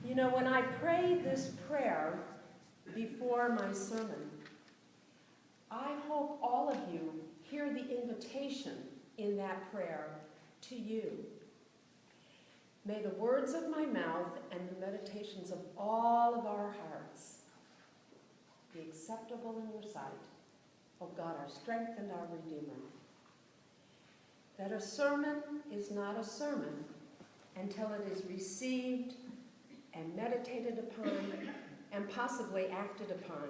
You know, when I pray this prayer before my sermon, I hope all of you hear the invitation in that prayer to you. May the words of my mouth and the meditations of all of our hearts be acceptable in your sight, O God, our strength and our Redeemer. That a sermon is not a sermon until it is received and meditated upon and possibly acted upon.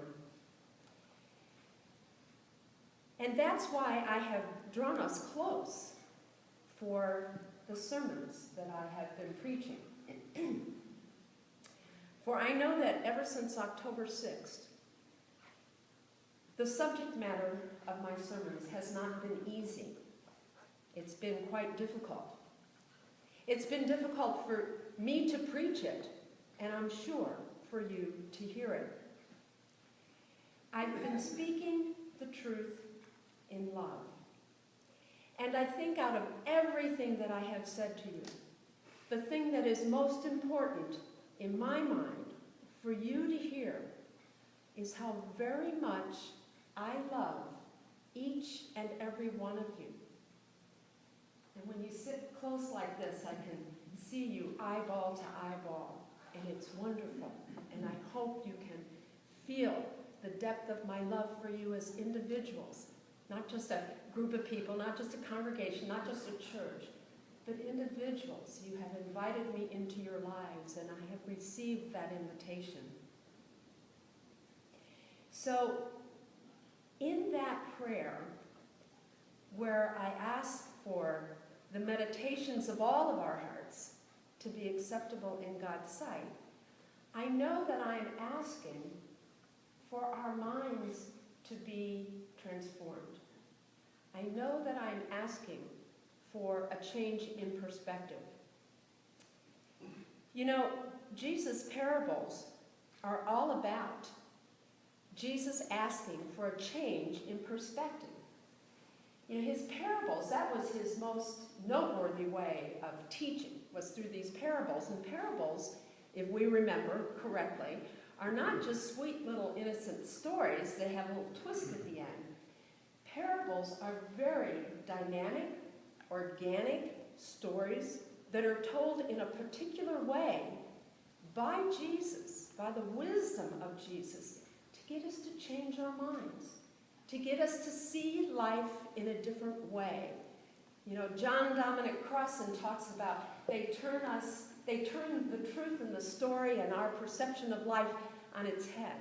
And that's why I have drawn us close for the sermons that I have been preaching. For I know that ever since October 6th, the subject matter of my sermons has not been easy. It's been quite difficult. It's been difficult for me to preach it, and I'm sure for you to hear it. I've been speaking the truth in love. And I think out of everything that I have said to you, the thing that is most important in my mind for you to hear is how very much I love each and every one of you. And when you sit close like this, I can see you eyeball to eyeball, and it's wonderful. And I hope you can feel the depth of my love for you as individuals, not just a group of people, not just a congregation, not just a church, but individuals. You have invited me into your lives, and I have received that invitation. So, in that prayer, where I ask for the meditations of all of our hearts to be acceptable in God's sight, I know that I am asking for our minds to be transformed. I know that I'm asking for a change in perspective. You know, Jesus' parables are all about Jesus asking for a change in perspective. You know, his parables, that was his most noteworthy way of teaching, was through these parables. And parables, if we remember correctly, are not just sweet little innocent stories. They have a little twist at the end. Parables are very dynamic, organic stories that are told in a particular way by Jesus, by the wisdom of Jesus, to get us to change our minds, to get us to see life in a different way. You know, John Dominic Crossan talks about they turn the truth in the story and our perception of life on its head.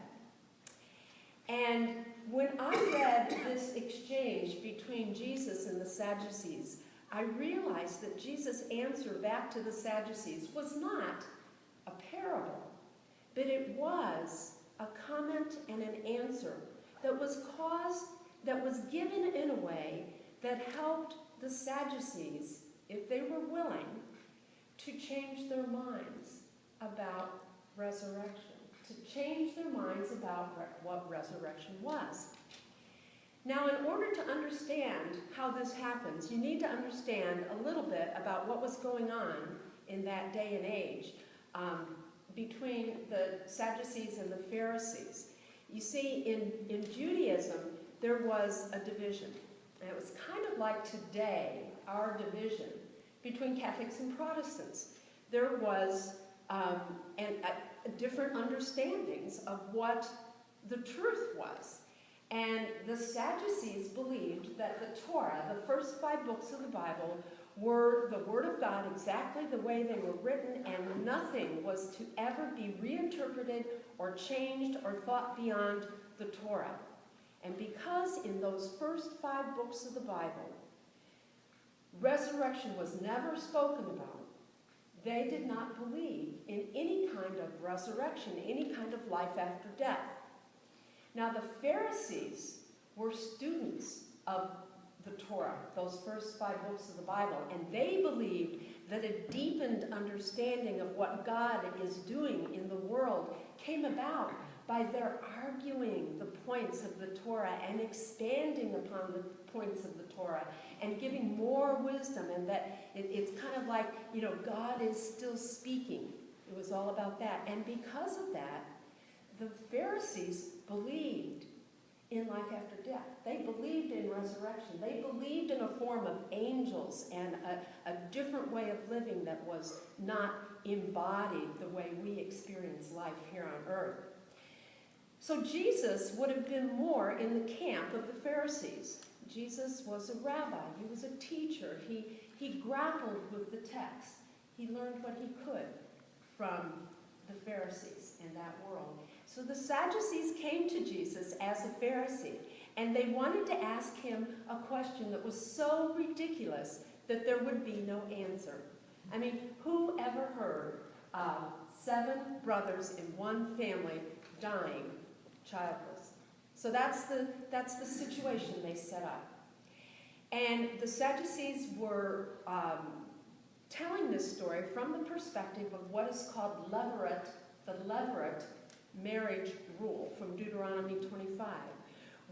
And when I read this exchange between Jesus and the Sadducees, I realized that Jesus' answer back to the Sadducees was not a parable, but it was a comment and an answer that was given in a way that helped the Sadducees, if they were willing, to change their minds about resurrection, to change their minds about what resurrection was. Now, in order to understand how this happens, you need to understand a little bit about what was going on in that day and age between the Sadducees and the Pharisees. You see, in Judaism, there was a division. And it was kind of like today, our division between Catholics and Protestants. There was different understandings of what the truth was. And the Sadducees believed that the Torah, the first 5 books of the Bible, were the Word of God exactly the way they were written, and nothing was to ever be reinterpreted or changed or thought beyond the Torah. And because in those first 5 books of the Bible, resurrection was never spoken about, they did not believe in any kind of resurrection, any kind of life after death. Now, the Pharisees were students of the Torah, those first 5 books of the Bible, and they believed that a deepened understanding of what God is doing in the world came about by their arguing the points of the Torah and expanding upon the points of the Torah and giving more wisdom, and that it's kind of like, you know, God is still speaking. It was was all about that. And because of that, the Pharisees believed in life after death. They believed in resurrection. They believed in a form of angels and a different way of living that was not embodied the way we experience life here on earth. So Jesus would have been more in the camp of the Pharisees. Jesus was a rabbi. He was a teacher. He grappled with the text. He learned what he could from the Pharisees in that world. So the Sadducees came to Jesus as a Pharisee, and they wanted to ask him a question that was so ridiculous that there would be no answer. I mean, who ever heard of 7 brothers in one family dying childless? So that's the situation they set up. And the Sadducees were telling this story from the perspective of what is called the levirate marriage rule from Deuteronomy 25,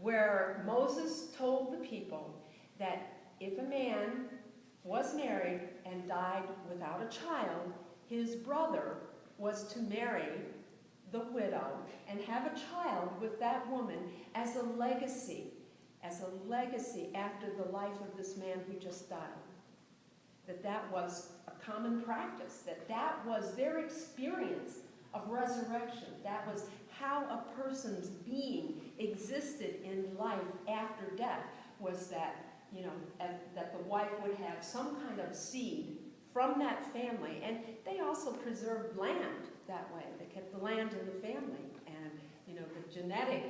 where Moses told the people that if a man was married and died without a child, his brother was to marry the widow and have a child with that woman as a legacy after the life of this man who just died. That was a common practice, that was their experience of resurrection. That was how a person's being existed in life after death, was that, that the wife would have some kind of seed from that family. And they also preserved land that way. They kept the land in the family. And, the genetic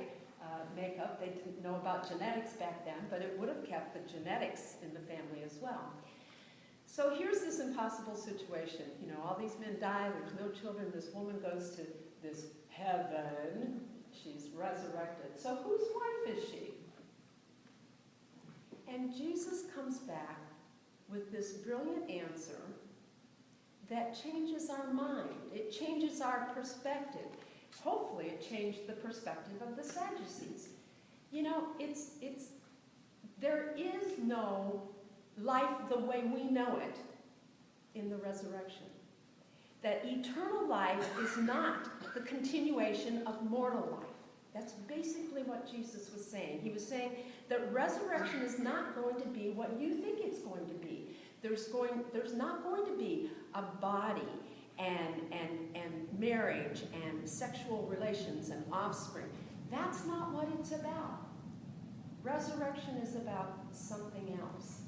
makeup, they didn't know about genetics back then, but it would have kept the genetics in the family as well. So here's this impossible situation. All these men die, there's no children, this woman goes to this heaven, she's resurrected. So whose wife is she? And Jesus comes back with this brilliant answer that changes our mind. It changes our perspective. Hopefully it changed the perspective of the Sadducees. There is no life the way we know it in the resurrection. That eternal life is not the continuation of mortal life. That's basically what Jesus was saying. He was saying that resurrection is not going to be what you think it's going to be. There's not going to be a body and marriage and sexual relations and offspring. That's not what it's about. Resurrection is about something else.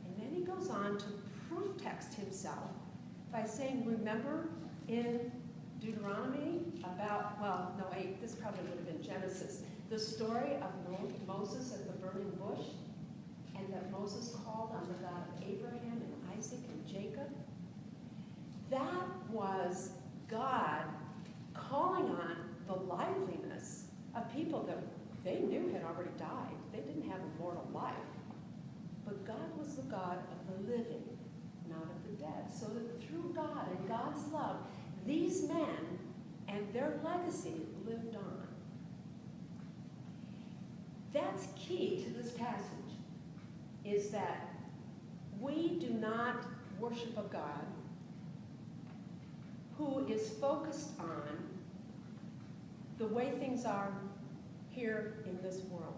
And then he goes on to proof text himself by saying, remember in Deuteronomy this probably would have been Genesis, the story of Moses at the burning bush, and that Moses called on the God of Abraham and Isaac and Jacob. That was God calling on the liveliness of people that they knew had already died. They didn't have a mortal life. But God was the God of the living, not of the dead. So that through God and God's love, these men and their legacy lived on. That's key to this passage, is that we do not worship a God who is focused on the way things are here in this world.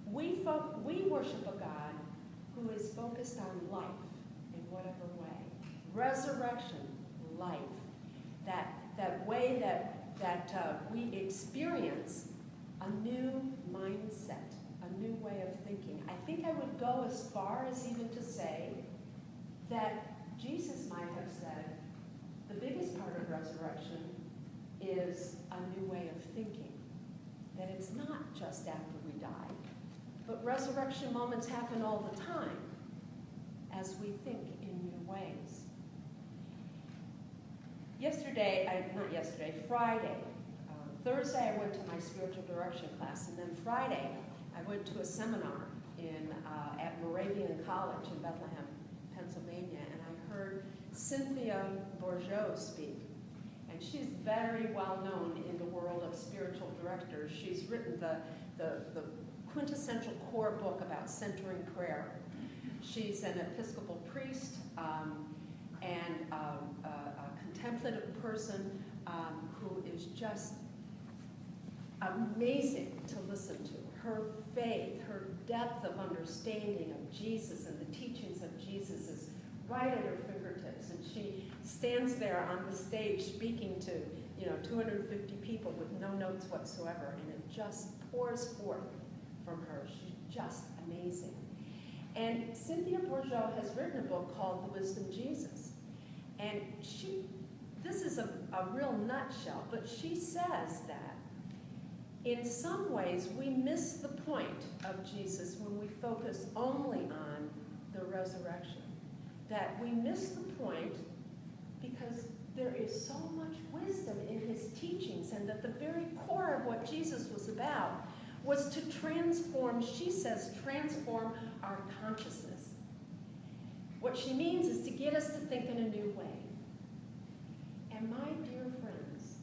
We worship a God who is focused on life in whatever way. Resurrection, life. That way that we experience a new mindset, a new way of thinking. I think I would go as far as even to say that Jesus might have said the biggest part of resurrection is a new way of thinking. That it's not just after we die, but resurrection moments happen all the time as we think in new ways. Friday. Thursday I went to my spiritual direction class, and then Friday I went to a seminar at Moravian College in Bethlehem, Pennsylvania, and I heard Cynthia Bourgeau speak. And she's very well known in the world of spiritual directors. She's written the quintessential core book about centering prayer. She's an Episcopal priest and a contemplative person who is just amazing to listen to. Her faith, her depth of understanding of Jesus and the teachings of Jesus is right at her fingertips. And she stands there on the stage speaking to 250 people with no notes whatsoever, and it just pours forth from her. She's just amazing. And Cynthia Bourgeault has written a book called The Wisdom Jesus. And this is a real nutshell, but she says that in some ways we miss the point of Jesus when we focus only on the resurrection. That we miss the point because there is so much wisdom in his teachings, and that the very core of what Jesus was about was to transform, she says, transform our consciousness. What she means is to get us to think in a new way. And my dear friends,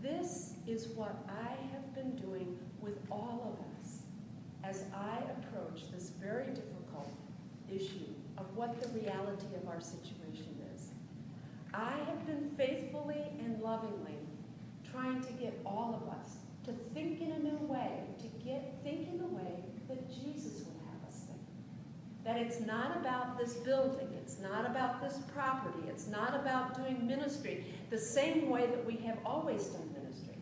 this is what I have been doing with all of us as I approach this very difficult issue of what the reality of our situation is. I have been faithfully and lovingly trying to get all of us to think in a new way, to think in the way that Jesus would have us think. That it's not about this building, it's not about this property, it's not about doing ministry the same way that we have always done ministry.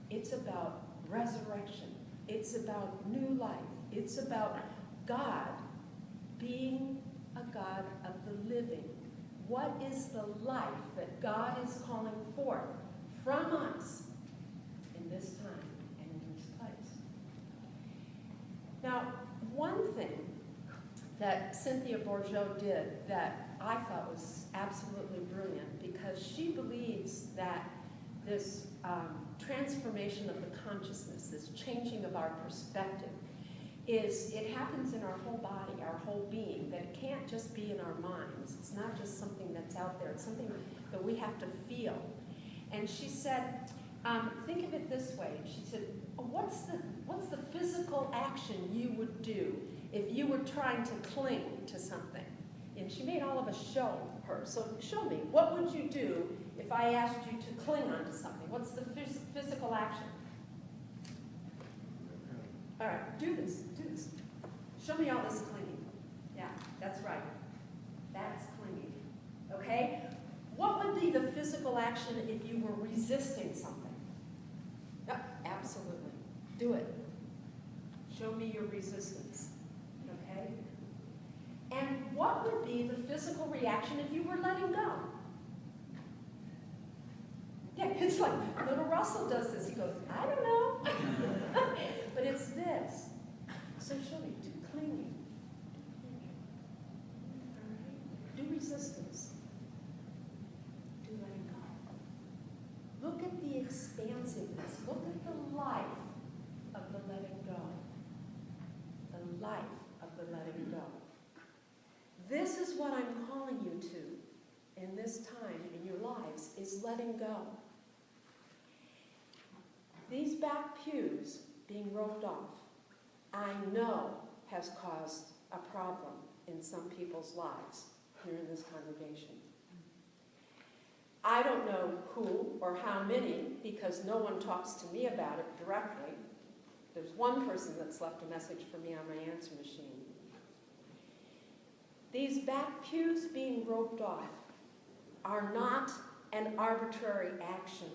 It's about resurrection. It's about new life. It's about God being a God of the living. What is the life that God is calling forth from us in this time and in this place? Now, one thing that Cynthia Bourgeault did that I thought was absolutely brilliant, because she believes that this transformation of the consciousness, this changing of our perspective, it happens in our whole body, our whole being, that it can't just be in our minds. It's not just something that's out there. It's something that we have to feel. And she said, think of it this way. She said, what's the physical action you would do if you were trying to cling to something? And she made all of us show her. So show me, what would you do if I asked you to cling onto something? What's the physical action? All right, do this. Show me all this clinging. Yeah, that's right. That's clinging. Okay? What would be the physical action if you were resisting something? Absolutely. Do it. Show me your resistance. Okay? And what would be the physical reaction if you were letting go? Yeah, it's like little Russell does this. He goes, I don't know. But it's this. So show me, do clinging. Do resistance. Do letting go. Look at the expansiveness. Look at the life of the letting go. The life of the letting go. This is what I'm calling you to in this time in your lives, is letting go. These back pews being roped off, I know has caused a problem in some people's lives here in this congregation. I don't know who or how many, because no one talks to me about it directly. There's one person that's left a message for me on my answer machine. These back pews being roped off are not an arbitrary action.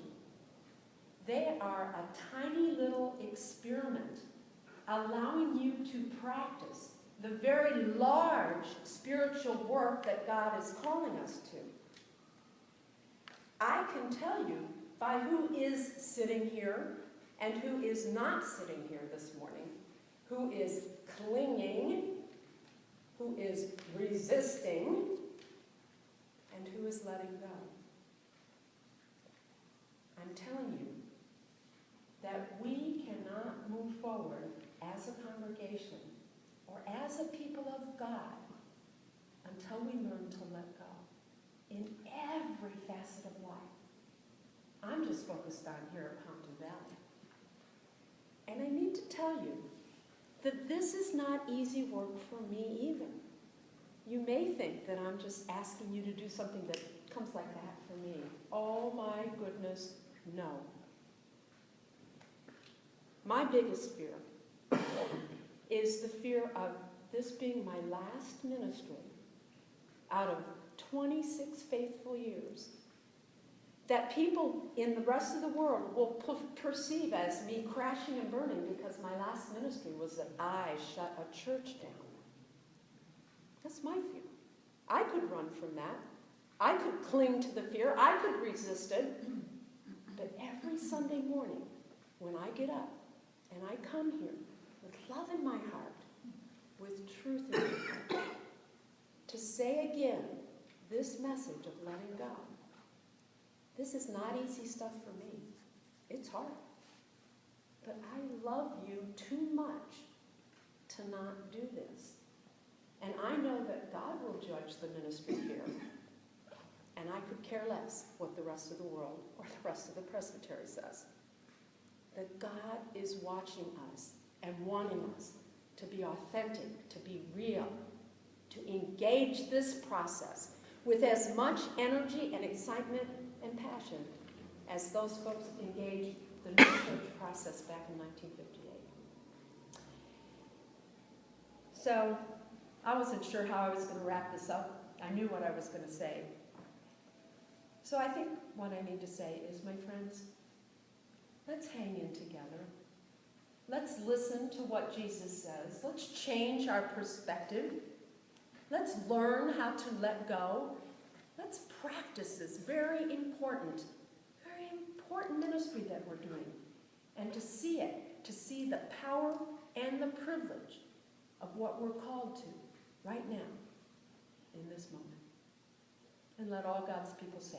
They are a tiny little experiment allowing you to practice the very large spiritual work that God is calling us to. I can tell you by who is sitting here and who is not sitting here this morning, who is clinging, who is resisting, and who is letting go. I'm telling you that we cannot move forward as a congregation or as a people of God until we learn to let go in every facet of life. I'm just focused on here at Pompton Valley. And I need to tell you that this is not easy work for me either. You may think that I'm just asking you to do something that comes like that for me. Oh my goodness, no. My biggest fear is the fear of this being my last ministry out of 26 faithful years, that people in the rest of the world will perceive as me crashing and burning because my last ministry was that I shut a church down. That's my fear. I could run from that. I could cling to the fear. I could resist it. But every Sunday morning, when I get up and I come here with love in my heart, with truth in my heart, to say again this message of letting go. This is not easy stuff for me. It's hard. But I love you too much to not do this. And I know that God will judge the ministry here. And I could care less what the rest of the world or the rest of the presbytery says. That God is watching us and wanting us to be authentic, to be real, to engage this process with as much energy and excitement and passion as those folks engaged the New Church process back in 1958. So I wasn't sure how I was going to wrap this up. I knew what I was going to say. So I think what I need to say is, my friends, let's hang in together. Let's listen to what Jesus says. Let's change our perspective. Let's learn how to let go. Let's practice this very important ministry that we're doing. And to see it, to see the power and the privilege of what we're called to right now, in this moment. And let all God's people say,